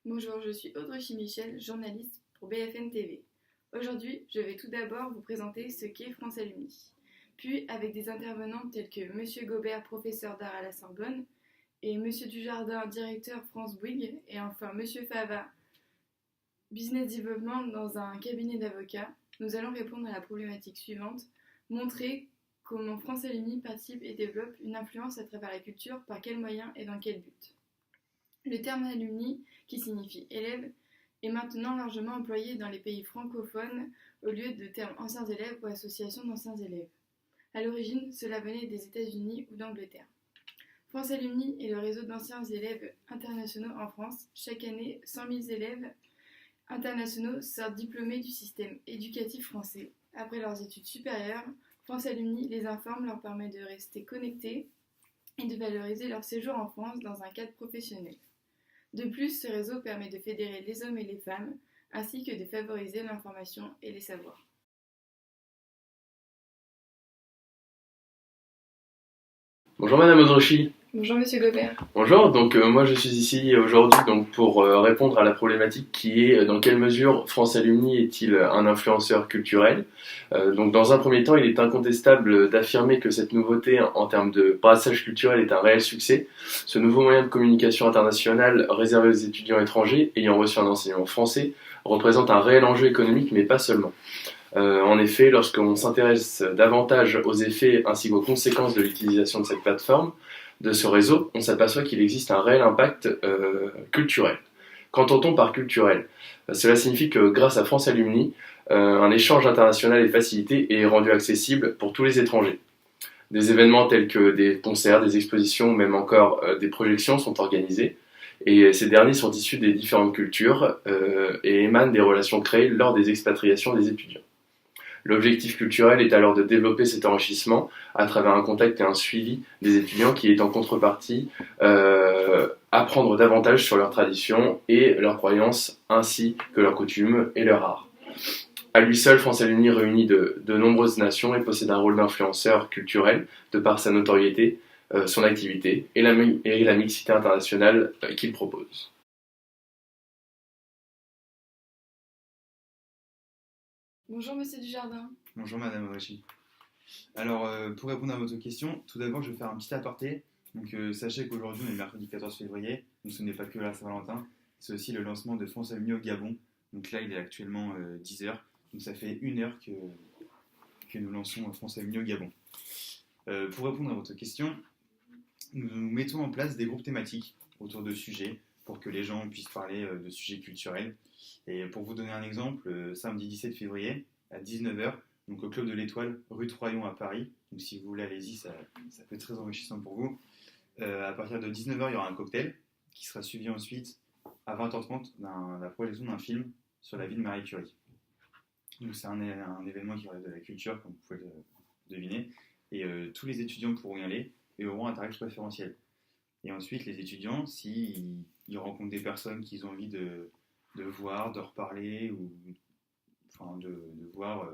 Bonjour, je suis Audrey Michel, journaliste pour BFM TV. Aujourd'hui, je vais tout d'abord vous présenter ce qu'est France Alumni. Puis, avec des intervenants tels que Monsieur Gobert, professeur d'art à la Sorbonne, et Monsieur Dujardin, directeur France Bouygues, et enfin Monsieur Fava, business development dans un cabinet d'avocats, nous allons répondre à la problématique suivante, montrer comment France Alumni participe et développe une influence à travers la culture, par quels moyens et dans quel but. Le terme alumni, qui signifie élève, est maintenant largement employé dans les pays francophones au lieu de terme anciens élèves ou association d'anciens élèves. À l'origine, cela venait des États-Unis ou d'Angleterre. France Alumni est le réseau d'anciens élèves internationaux en France. Chaque année, 100 000 élèves internationaux sortent diplômés du système éducatif français. Après leurs études supérieures, France Alumni les informe, leur permet de rester connectés et de valoriser leur séjour en France dans un cadre professionnel. De plus, ce réseau permet de fédérer les hommes et les femmes, ainsi que de favoriser l'information et les savoirs. Bonjour Madame Audrechy. Bonjour Monsieur Gobert. Bonjour, moi je suis ici aujourd'hui pour répondre à la problématique qui est dans quelle mesure France Alumni est-il un influenceur culturel. Dans un premier temps, il est incontestable d'affirmer que cette nouveauté en termes de brassage culturel est un réel succès. Ce nouveau moyen de communication international réservé aux étudiants étrangers ayant reçu un enseignement français représente un réel enjeu économique, mais pas seulement. En effet, lorsqu'on s'intéresse davantage aux effets ainsi qu'aux conséquences de l'utilisation de cette plateforme, de ce réseau, on s'aperçoit qu'il existe un réel impact culturel. Qu'entend-on par culturel? Cela signifie que grâce à France Alumni, un échange international est facilité et est rendu accessible pour tous les étrangers. Des événements tels que des concerts, des expositions, même encore des projections sont organisés. Et ces derniers sont issus des différentes cultures et émanent des relations créées lors des expatriations des étudiants. L'objectif culturel est alors de développer cet enrichissement à travers un contact et un suivi des étudiants qui est en contrepartie apprendre davantage sur leurs traditions et leurs croyances ainsi que leurs coutumes et leur art. À lui seul, France Alumni réunit de nombreuses nations et possède un rôle d'influenceur culturel de par sa notoriété, son activité et la mixité internationale qu'il propose. Bonjour Monsieur Dujardin. Bonjour Madame Audrechy. Alors, pour répondre à votre question, tout d'abord, je vais faire un petit aparté. Sachez qu'aujourd'hui, on est le mercredi 14 février, donc ce n'est pas que la Saint-Valentin, c'est aussi le lancement de France Alumni au Gabon. Donc là, il est actuellement 10h, donc ça fait 1 heure que nous lançons France Alumni au Gabon. Pour répondre à votre question, nous mettons en place des groupes thématiques autour de sujets pour que les gens puissent parler de sujets culturels. Et pour vous donner un exemple, samedi 17 février à 19h, donc au Club de l'Étoile, rue Troyon à Paris. Donc si vous voulez, allez-y, ça peut être très enrichissant pour vous. À partir de 19h, il y aura un cocktail qui sera suivi ensuite à 20h30 la projection d'un film sur la vie de Marie Curie. Donc c'est un événement qui relève de la culture, comme vous pouvez le deviner. Et tous les étudiants pourront y aller et auront un tarif préférentiel. Et ensuite, les étudiants, s'ils rencontrent des personnes qu'ils ont envie de voir, de reparler ou de voir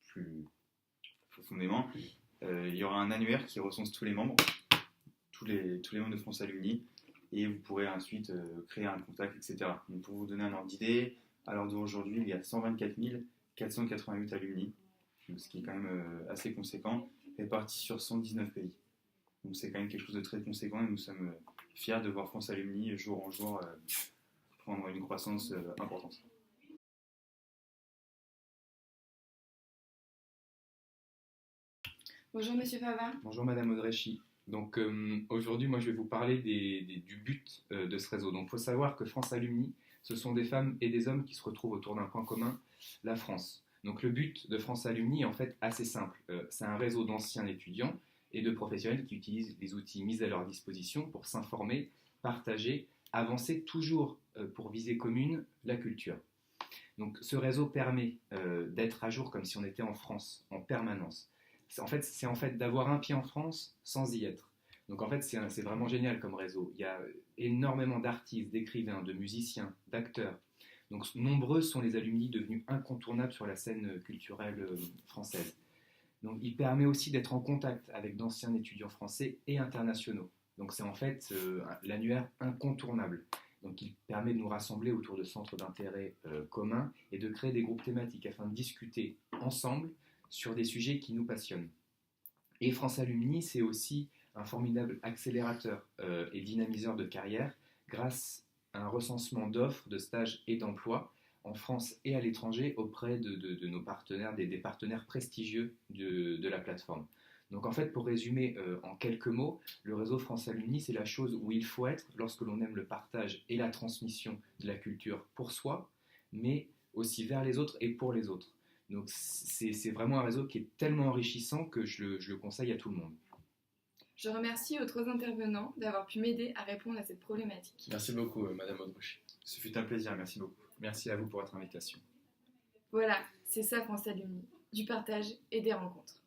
plus profondément, il y aura un annuaire qui recense tous les membres, tous les membres de France Alumni, et vous pourrez ensuite créer un contact, etc. Donc pour vous donner un ordre d'idée, à l'heure d'aujourd'hui, il y a 124 488 alumni, ce qui est quand même assez conséquent, répartis sur 119 pays. Donc c'est quand même quelque chose de très conséquent et nous sommes fiers de voir France Alumni jour en jour prendre une croissance importante. Bonjour Monsieur Fava. Bonjour Madame Audrechy. Aujourd'hui, moi je vais vous parler du but de ce réseau. Donc il faut savoir que France Alumni, ce sont des femmes et des hommes qui se retrouvent autour d'un point commun, la France. Donc le but de France Alumni est en fait assez simple. C'est un réseau d'anciens étudiants et de professionnels qui utilisent les outils mis à leur disposition pour s'informer, partager, avancer toujours pour viser commune la culture. Donc ce réseau permet d'être à jour comme si on était en France en permanence. C'est en fait d'avoir un pied en France sans y être. Donc en fait c'est vraiment génial comme réseau. Il y a énormément d'artistes, d'écrivains, de musiciens, d'acteurs. Donc nombreux sont les alumni devenus incontournables sur la scène culturelle française. Donc il permet aussi d'être en contact avec d'anciens étudiants français et internationaux. Donc c'est en fait l'annuaire incontournable. Donc il permet de nous rassembler autour de centres d'intérêt communs et de créer des groupes thématiques afin de discuter ensemble sur des sujets qui nous passionnent. Et France Alumni, c'est aussi un formidable accélérateur et dynamiseur de carrière grâce à un recensement d'offres, de stages et d'emplois en France et à l'étranger auprès de nos partenaires, des partenaires prestigieux de la plateforme. Donc en fait, pour résumer en quelques mots, le réseau France Alumni, c'est la chose où il faut être lorsque l'on aime le partage et la transmission de la culture pour soi, mais aussi vers les autres et pour les autres. Donc c'est vraiment un réseau qui est tellement enrichissant que je le conseille à tout le monde. Je remercie aux trois intervenants d'avoir pu m'aider à répondre à cette problématique. Merci beaucoup, Madame Audruche. Ce fut un plaisir, merci beaucoup. Merci à vous pour votre invitation. Voilà, c'est ça France Alumni, du partage et des rencontres.